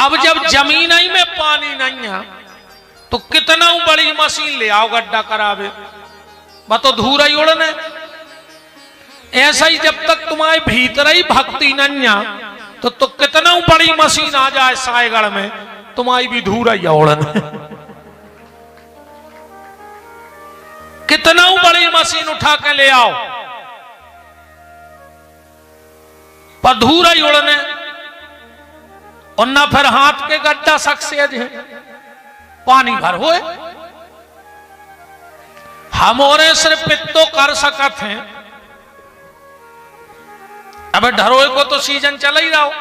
अब जब जमीन ही में पानी नहीं है तो कितना बड़ी मशीन ले आओ गड्ढा करावे, बतो धूरा ही उड़ने। ऐसा ही जब तक तुम्हारे भीतर ही भक्ति नहीं है तो कितना बड़ी मशीन आ जाए सायगढ़ में, तुम्हारी भी धूरा ही उड़ने। कितना बड़ी मशीन उठा के ले आओ पर धूरा ही उड़ने, और ना फिर हाथ के गड्ढा सक्सेज है पानी भर होए। हम और सिर्फ पित्तो कर सकत हैं। अब ढरोए को तो सीजन चल ही रहा हो,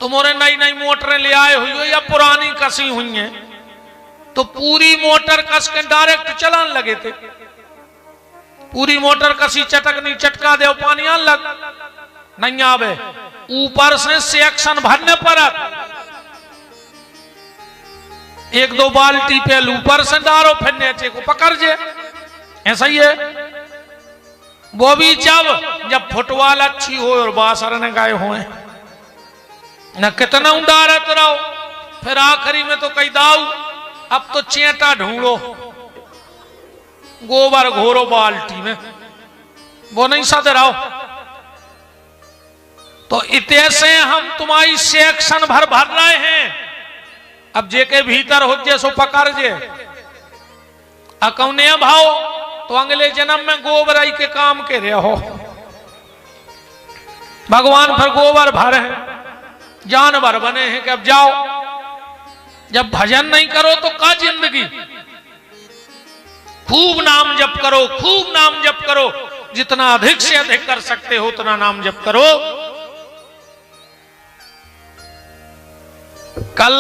तुम्हारे नई नई मोटरें ले आए हुई हो या पुरानी कसी हुई हैं, तो पूरी मोटर कस के डायरेक्ट चलान लगे थे। पूरी मोटर कसी चटक नहीं चटका दे पानी आन लग नहीं आवे, ऊपर से सेक्शन भरने पर एक दो बाल्टी पे ऊपर से डारो फिर नीचे को पकड़ जे, ऐसा ही है। वो भी जब फुटबॉल अच्छी हो और बासर ने गाए हुए न कितना उड़ारत रहो, फिर आखिरी में तो कही दाऊ अब तो चेटा ढूंढो, गोबर घोरो बाल्टी में, वो नहीं सद रहो। तो इतने से हम तुम्हारी सेक्शन भर रहे हैं। अब जे के भीतर हो जे सो पकड़ जे अकौने भाव, तो अगले जन्म में गोबराई के काम के रहे हो। भगवान फिर गोबर भर है, जानवर बने हैं कि अब जाओ, जब भजन नहीं करो तो का जिंदगी। खूब नाम जप करो, खूब नाम जप करो, जितना अधिक से अधिक कर सकते हो उतना नाम जप करो। कल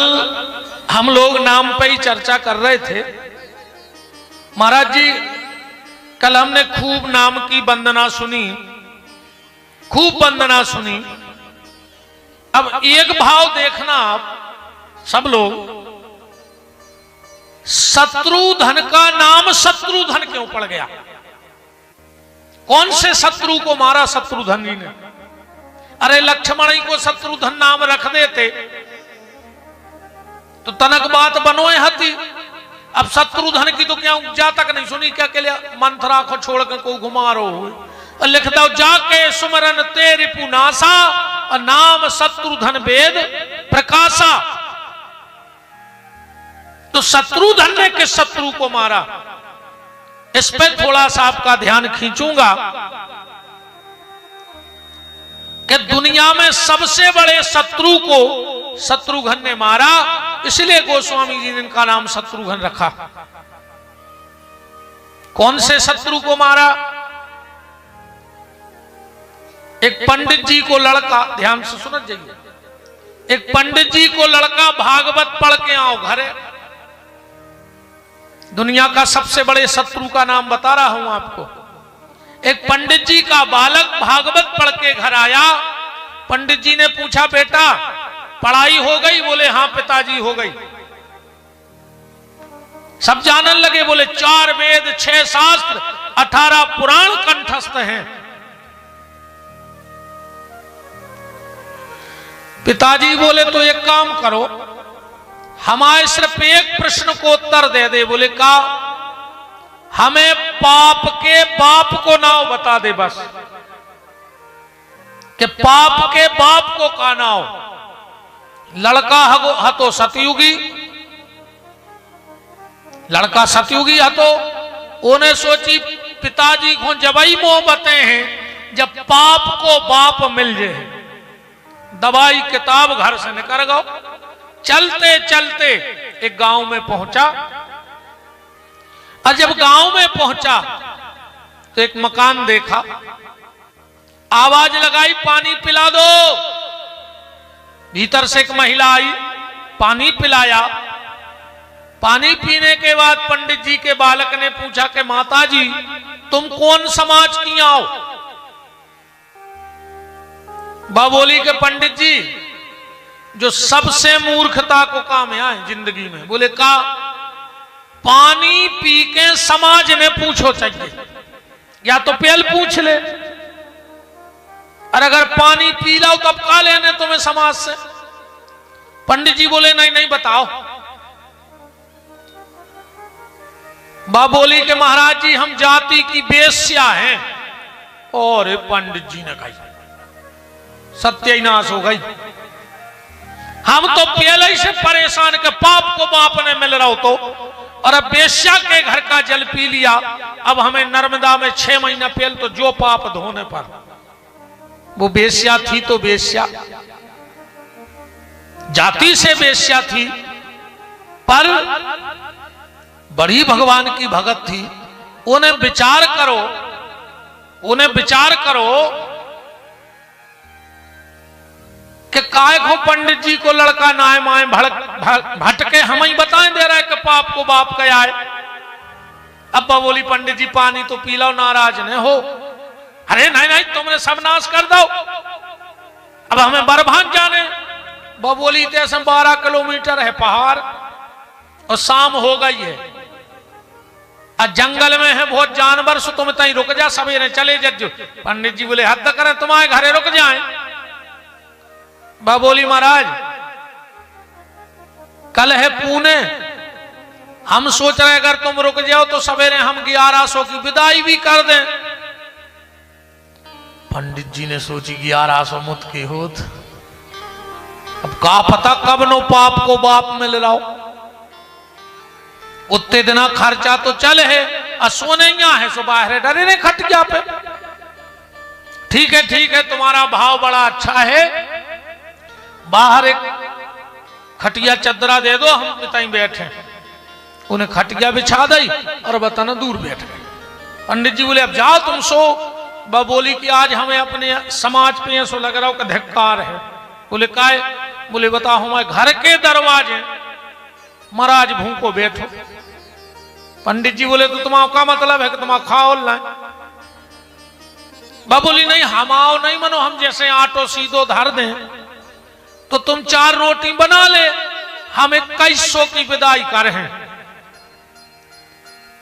हम लोग नाम पे ही चर्चा कर रहे थे। महाराज जी कल हमने खूब नाम की वंदना सुनी, खूब वंदना सुनी। अब एक भाव देखना आप सब लोग, शत्रुधन का नाम शत्रुधन क्यों पड़ गया? कौन से शत्रु को मारा शत्रुधन जी ने? अरे लक्ष्मण ही को शत्रुधन नाम रख देते तो तनक बात बनोए हती। अब शत्रुधन की तो क्या जा तक नहीं सुनी, क्या के लिए मंथरा को छोड़ के को घुमा रो हुए। लिख दो जाके सुमरन तेरी पुनासा, नाम शत्रुधन वेद प्रकाशा। तो शत्रुधन ने किस शत्रु को मारा, इस पे थोड़ा सा आपका ध्यान खींचूंगा कि दुनिया में सबसे बड़े शत्रु को शत्रुघ्न ने मारा, इसलिए गोस्वामी जी ने इनका नाम शत्रुघ्न रखा। कौन से शत्रु को मारा? एक पंडित जी को लड़का, ध्यान से सुन जाइए, एक पंडित जी को लड़का भागवत पढ़ के आओ घरे। दुनिया का सबसे बड़े शत्रु का नाम बता रहा हूं आपको। एक पंडित जी का बालक भागवत पढ़ के घर आया। पंडित जी ने पूछा बेटा पढ़ाई हो गई? बोले हाँ पिताजी हो गई। सब जानन लगे, बोले 4 वेद 6 शास्त्र 18 पुराण कंठस्थ हैं। पिताजी बोले तो एक काम करो, हमारे सिर्फ एक प्रश्न को उत्तर दे दे। बोले का? हमें पाप के बाप को नाम बता दे बस, कि पाप के बाप को का नाम। लड़का हतो सतयुगी, लड़का सतयुगी हतो। उन्हें सोची पिताजी को जबई मोहब्बतें हैं, जब पाप को बाप मिल जाए। दवाई किताब घर से निकल गो। चलते चलते एक गांव में पहुंचा, और जब गांव में पहुंचा तो एक मकान देखा। आवाज लगाई पानी पिला दो। भीतर से एक महिला आई, पानी पिलाया। पानी पीने के बाद पंडित जी के बालक ने पूछा कि माता जी तुम कौन समाज की आओ? बा बोली कि पंडित जी जो सबसे मूर्खता को काम है जिंदगी में। बोले का? पानी पी के समाज में पूछो चाहिए, या तो पेल पूछ ले, और अगर पानी पी लो तब का लेने तुम्हें समाज से। पंडित जी बोले नहीं नहीं बताओ। बा बोली कि महाराज जी हम जाति की बेश्या हैं। और पंडित जी ने कही सत्यानाश हो गई, हम तो पहले ही से परेशान के पाप को बाप ने मिल रहा हो तो, और अब बेश्या के घर का जल पी लिया, अब हमें नर्मदा में 6 महीना पहले तो जो पाप धोने पर। वो बेश्या थी तो बेश्या, जाति से बेश्या थी, पर बड़ी भगवान की भगत थी। उन्हें विचार करो, उन्हें विचार करो कि काय को पंडित जी को लड़का नाय माए भटके हम ही बताएं दे रहा है कि पाप को बाप कया है। अब्बा बोली पंडित जी पानी तो पी लो, नाराज न हो। अरे नहीं नहीं तुमने सब नाश कर दो, अब हमें बरभान जाने। बोली तैसे 12 किलोमीटर है पहाड़ और शाम हो गई है, जंगल में है बहुत जानवर, सो तुम तई रुक जा, सवेरे चले जज्जो। पंडित जी बोले हद करें, तुम्हारे घरे रुक जाए। बोली महाराज कल है पुणे, हम सोच रहे अगर तुम रुक जाओ तो सवेरे हम 1100 की विदाई भी कर दें। पंडित जी ने सोची 1100 मुत की होत, अब का पता कब नो पाप को बाप मिल रहा हो। उतने दिना खर्चा तो चल है, सोने है सो बाहर डरे ने खटिया पे। ठीक है तुम्हारा भाव बड़ा अच्छा है, बाहर एक खटिया चदरा दे दो, हम पिताई बैठे। उन्हें खटिया बिछा दी और बताना दूर बैठ गए। पंडित जी बोले अब जाओ तुम सो। बोली कि आज हमें अपने समाज पे ऐसा लग रहा हो कि धिक्कार है। बोले काय? बोले बताओ हमारे घर के दरवाजे महाराज भूखो बैठो। पंडित जी बोले तो तुम्हारा क्या मतलब है कि तुम खाओ ना? बोली नहीं हम आओ नहीं मनो, हम जैसे आटो सीधो धर दें तो तुम 4 रोटी बना ले, हम 2100 की विदाई कर हैं।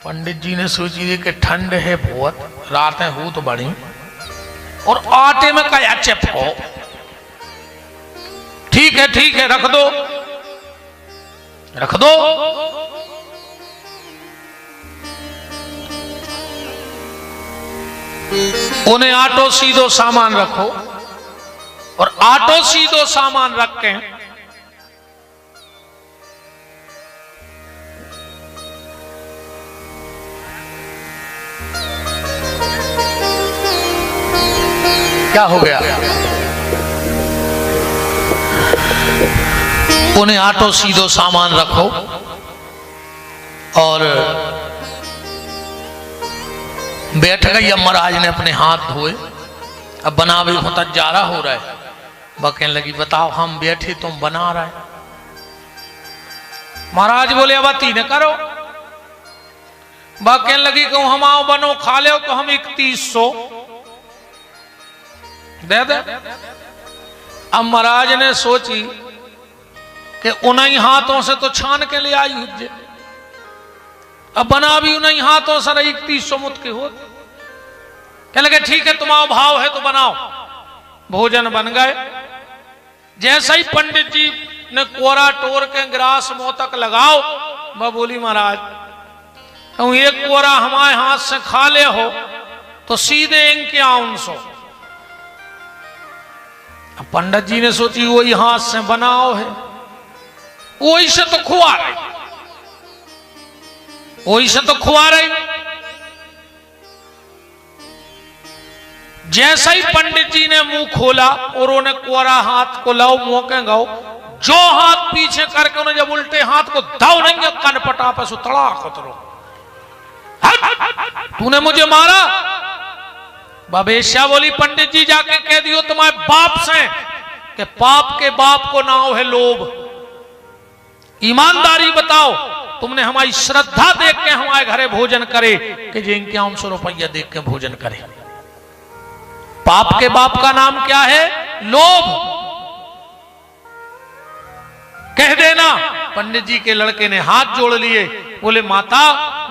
पंडित जी ने सोची कि ठंड है बहुत, रातें हो तो बड़ी, और आटे में क्या चिप हो। ठीक है रख दो। उन्हें आटो सीधो सामान रखो, और आटो सीधो सामान रख के क्या हो गया? उन्हें आटो सीधो सामान रखो और बैठ गई। अब महाराज ने अपने हाथ धोए, अब बना भी होता जा रहा हो रहा है। वह कहने लगी बताओ हम बैठे तुम बना रहे। महाराज बोले अब अति न करो। वह कहने लगी कि हम आओ बनो खा ले तो हम 3100 दे दे। अब महाराज ने सोची कि उन्हीं हाथों से तो छान के ले आई हुज्जे, अब बना भी उन्हीं हाथों से 3100 मुत के हो। कहने लगे ठीक है तुम्हारा भाव है तो बनाओ। भोजन बन गए। जैसे ही पंडित जी ने कोरा टोर के ग्रास मुंह तक लगाओ, वह बोली महाराज कहूं एक कोरा हमारे हाथ से खा ले हो तो सीधे इनके आउन सो। पंडित जी ने सोची वही हाथ से बनाओ है, वही से तो खुआ रही, वही से तो खुआ रही। जैसे ही पंडित जी ने मुंह खोला और उन्हें कोरा हाथ को लाओ मुंह के गाओ, जो हाथ पीछे करके उन्हें जब उल्टे हाथ को दाव नहीं कन पटा पे सो तड़ा खतरो। तूने मुझे मारा? बबेश्या बोली पंडित जी जाके कह दियो तुम्हारे बाप से कि पाप के बाप को नाव है लोभ। ईमानदारी बताओ, तुमने हमारी श्रद्धा देख के हमारे घरे भोजन करे कि जिनके 500 रुपया देख के भोजन करे। पाप के बाप का नाम क्या है? लोभ। कह देना। पंडित जी के लड़के ने हाथ जोड़ लिए, बोले माता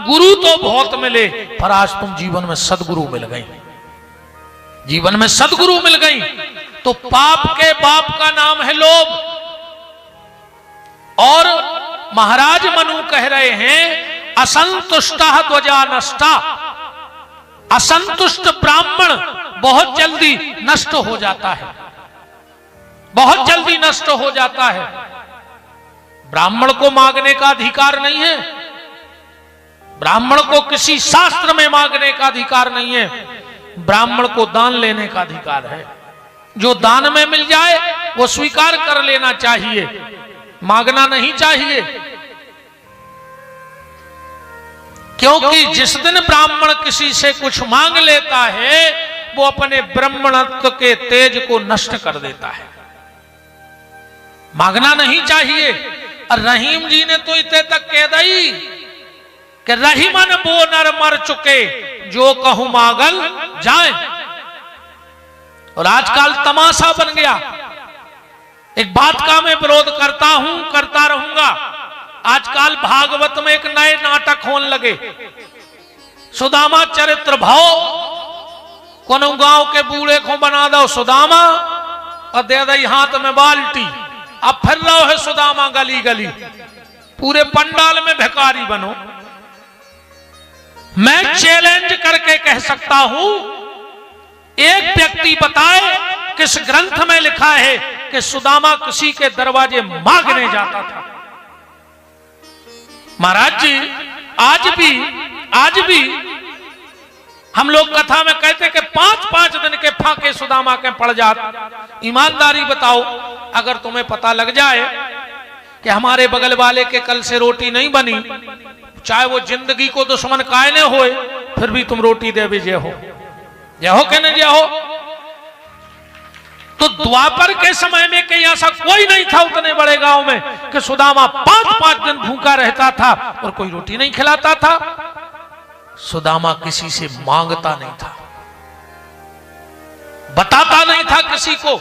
गुरु तो बहुत मिले पर आज तुम जीवन में सदगुरु मिल गई, जीवन में सदगुरु मिल गई। तो पाप के बाप का नाम है लोभ। और महाराज मनु कह रहे हैं असंतुष्ट ध्वजा नष्टा, असंतुष्ट ब्राह्मण बहुत जल्दी नष्ट हो जाता है, बहुत जल्दी नष्ट हो जाता है। ब्राह्मण को मांगने का अधिकार नहीं है, ब्राह्मण को किसी शास्त्र में मांगने का अधिकार नहीं है, ब्राह्मण को दान लेने का अधिकार है। जो दान में मिल जाए वो स्वीकार कर लेना चाहिए, मांगना नहीं चाहिए। क्योंकि जिस दिन ब्राह्मण किसी से कुछ मांग लेता है वो अपने ब्राह्मणत्व के तेज को नष्ट कर देता है, मांगना नहीं चाहिए। और रहीम जी ने तो इतने तक कह दी कि रहीमन वो नर मर चुके जो कहूं मांगल जाए। और आजकल तमाशा बन गया। एक बात का मैं विरोध करता हूं, करता रहूंगा। आजकल भागवत में एक नए नाटक होने लगे, सुदामा चरित्र भाव। कोनो गांव के बूढ़े को बना दो सुदामा और दे दई हाथ में बाल्टी, अब फिर रहो है सुदामा गली गली, पूरे पंडाल में भिखारी बनो। मैं चैलेंज करके कह सकता हूं, एक व्यक्ति बताए किस ग्रंथ में लिखा है कि सुदामा किसी के दरवाजे मांगने जाता था। महाराज जी आज भी हम लोग कथा में कहते कि 5-5 दिन के फाके सुदामा के पड़ जाते। ईमानदारी बताओ, अगर तुम्हें पता लग जाए कि हमारे बगल वाले के कल से रोटी नहीं बनी, चाहे वो जिंदगी को दुश्मन काहे न होए, फिर भी तुम रोटी दे जे हो के न जे हो। तो द्वापर के समय में कहीं ऐसा कोई नहीं था उतने बड़े गांव में कि सुदामा 5-5 दिन भूखा रहता था और कोई रोटी नहीं खिलाता था। सुदामा किसी से मांगता नहीं था, बताता नहीं था किसी को।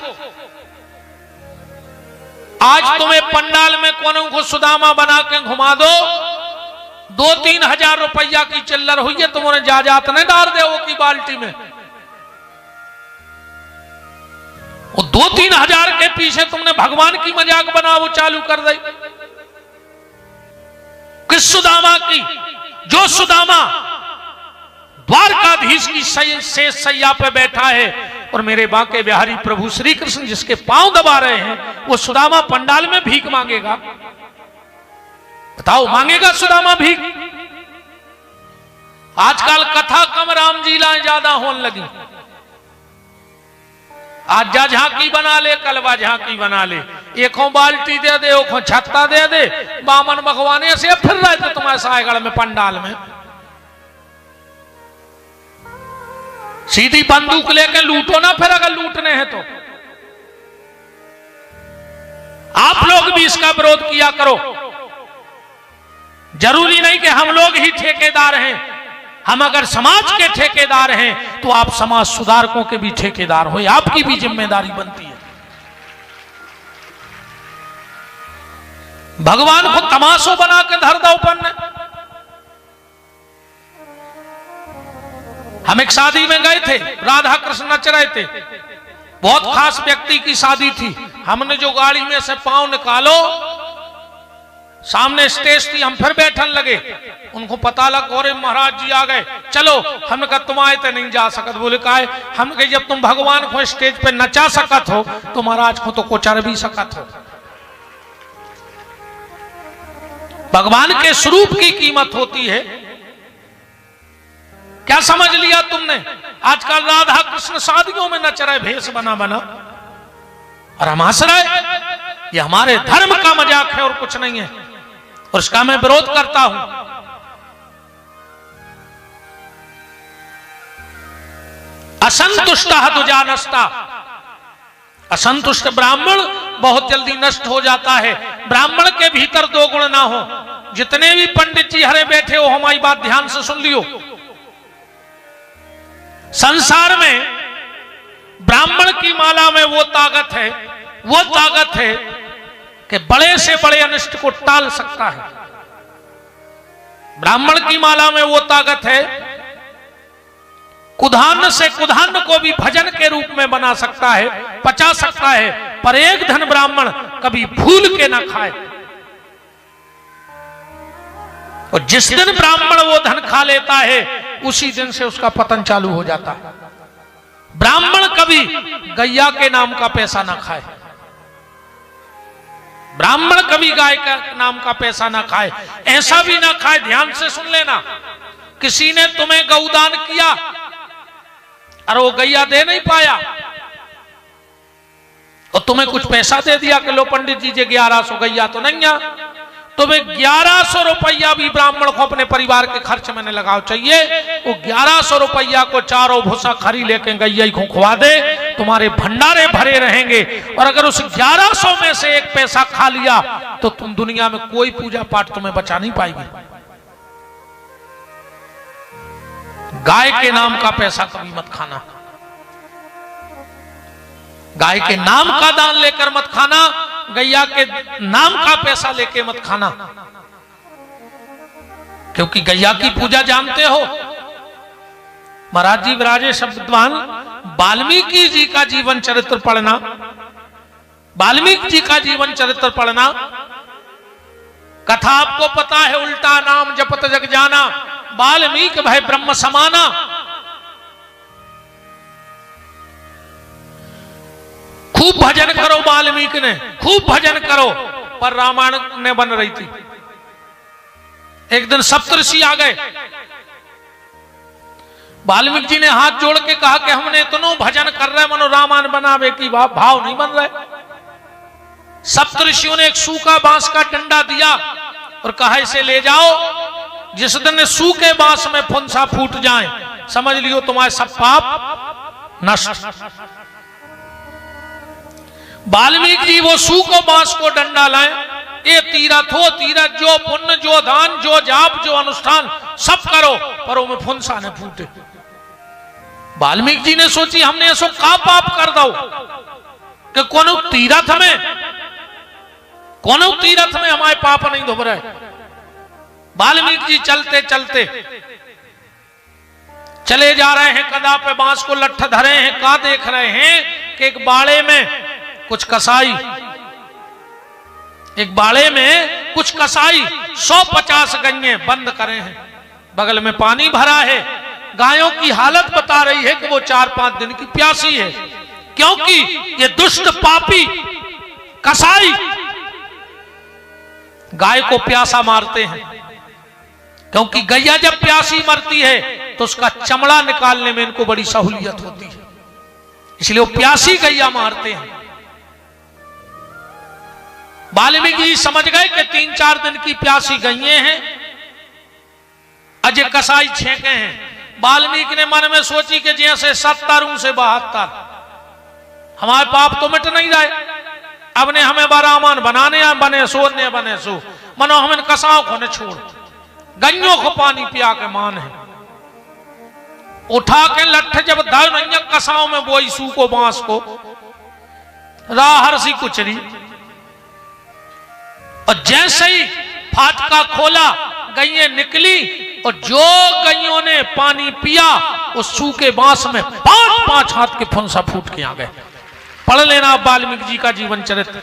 आज तुम्हें पंडाल में कोनों को सुदामा बना के घुमा दो, 2-3 हजार रुपया की चिल्लर हुई है, तुमने जाजात नहीं डाल दे वो की बाल्टी में। वो 2-3 हजार के पीछे तुमने भगवान की मजाक बनाओ चालू कर दी। किस सुदामा की? जो सुदामा द्वारकाधीश की शेष सैया पे बैठा है और मेरे बांके बिहारी प्रभु श्री कृष्ण जिसके पांव दबा रहे हैं, वो सुदामा पंडाल में भीख मांगेगा? बताओ, मांगेगा सुदामा भीख? आजकल कथा कम राम जी लाएं ज्यादा होने लगी। आज जा झांकी बना ले, कल वा झांकी बना ले, एकों बाल्टी दे दे, ओखों छत्ता दे दे, बामन भगवान से फिर रहे थे तुम्हारे सायगढ़ में पंडाल में। सीधी बंदूक लेके लूटो ना फिर, अगर लूटने हैं तो। आप लोग भी इसका विरोध किया करो। जरूरी नहीं कि हम लोग ही ठेकेदार हैं, हम अगर समाज के ठेकेदार हैं तो आप समाज सुधारकों के भी ठेकेदार हो, आपकी भी जिम्मेदारी बनती है। भगवान को तमाशो बना के धर दो ऊपर। हम एक शादी में गए थे, राधा कृष्ण नच रहे थे, बहुत खास व्यक्ति की शादी थी। हमने जो गाड़ी में से पांव निकालो, सामने स्टेज थी, हम फिर बैठन लगे। उनको पता लगा अरे महाराज जी आ गए, चलो। हमने कहा तुम आए तो नहीं जा सकत। बोले काहे? हम कहे जब तुम भगवान को स्टेज पे नचा सकत हो तो महाराज को तो कोचर भी सकत हो। भगवान के स्वरूप की कीमत होती है। क्या समझ लिया तुमने? आजकल राधा कृष्ण शादियों में नच रहे भेष बना बना, और हम हंस रहे। ये हमारे धर्म का मजाक है और कुछ नहीं है, और इसका मैं विरोध करता हूं। असंतुष्ट ध्वजा नष्टा, असंतुष्ट ब्राह्मण बहुत जल्दी नष्ट हो जाता है। ब्राह्मण के भीतर 2 गुण ना हो। जितने भी पंडित जी हरे बैठे हो, हमारी बात ध्यान से सुन लियो। संसार में ब्राह्मण की माला में वो ताकत है कि बड़े से बड़े अनिष्ट को टाल सकता है। ब्राह्मण की माला में वो ताकत है, कुधान्न से कुधान्न को भी भजन के रूप में बना सकता है, पचा सकता है। पर एक धन ब्राह्मण कभी भूल के ना खाए। और जिस दिन ब्राह्मण वो धन खा लेता है उसी दिन से उसका पतन चालू हो जाता है। ब्राह्मण कभी गैया के नाम का पैसा ना खाए, ब्राह्मण कभी गाय का नाम का पैसा ना खाए, ऐसा भी ना खाए। ध्यान से सुन लेना, किसी ने तुम्हें गौदान किया और वो गैया दे नहीं पाया और तुम्हें कुछ पैसा दे दिया कि लो पंडित जी 1100 गैया तो नहीं आ, तुम्हें 1100 रुपया भी ब्राह्मण को अपने परिवार के खर्च में लगाओ चाहिए। वो 1100 रुपया को चारों भूसा खरी लेके गैया को खुआ दे, तुम्हारे भंडारे भरे रहेंगे। और अगर उस 1100 में से एक पैसा खा लिया तो तुम दुनिया में कोई पूजा पाठ तुम्हें बचा नहीं पाएगी। गाय के नाम का पैसा कभी मत खाना, गाय के नाम का दान लेकर मत खाना, गैया के नाम का पैसा लेके मत खाना, क्योंकि गैया की पूजा जानते हो। महाराज जी विराजे शब्दवान, वाल्मीकि जी का जीवन चरित्र पढ़ना, वाल्मीकि जी का जीवन चरित्र पढ़ना। कथा आपको पता है, उल्टा नाम जपत जग जाना, वाल्मीकि भय ब्रह्म समाना। खूब भजन करो, वाल्मीकि ने खूब भजन करो, पर रामायण ने बन रही थी। एक दिन सप्तऋषि आ गए, वाल्मीकि जी ने हाथ जोड़ के कहा कि हमने इतनो भजन कर रहे मनो रामायण बनावे की भाव नहीं बन रहे। सप्तऋषियों ने एक सूखा बांस का डंडा दिया और कहा इसे ले जाओ, जिस दिन सूखे बांस में फुंसा फूट जाए समझ लियो तुम्हारे सब पाप नष्ट। वाल्मीकि जी वो सूखो बांस को डंडा लाए, ये तीरथ हो तीरथ, जो पुण्य जो दान जो जाप जो अनुष्ठान सब करो, पर वो में फुंसा ने फूटे। वाल्मीकि जी ने सोची हमने ऐसो का पाप कर दो कि कोनो तीरथ में हमारे पाप नहीं धुब रहे। वाल्मीकि जी चलते चलते चले जा रहे हैं, कदा पे बांस को लट्ठ धरे हैं, का देख रहे हैं कि एक बाड़े में कुछ कसाई, एक बाड़े में कुछ कसाई 150 गैये बंद करे हैं, बगल में पानी भरा है। गायों की हालत बता रही है कि वो 4-5 दिन की प्यासी है, क्योंकि ये दुष्ट पापी कसाई गाय को प्यासा मारते हैं। क्योंकि गैया जब प्यासी मरती है तो उसका चमड़ा निकालने में इनको बड़ी सहूलियत होती है, इसलिए वो प्यासी गैया मारते हैं। वाल्मीकि जी समझ गए कि 3-4 दिन की प्यासी गैये हैं, अजय कसाई छेके हैं। वाल्मीकि ने मन में सोची कि जैसे 70 से 72 हमारे पाप तो मिट नहीं रहे, अब ने हमें रामायण बनाने बने सो मनो हम इन कसाओं को न छोड़, गैयों को पानी पिया के मान है। उठा के लट्ठ जब धर नहीं कसाओं में बोई सूखो बांस को, राहर सी कुचरी, और जैसे ही फाटका खोला गैये निकली, और जो गैयों ने पानी पिया उस सूखे बांस में 5-5 हाथ के फुंसा फूट के आ गए। पढ़ लेना वाल्मीकि जी का जीवन चरित्र।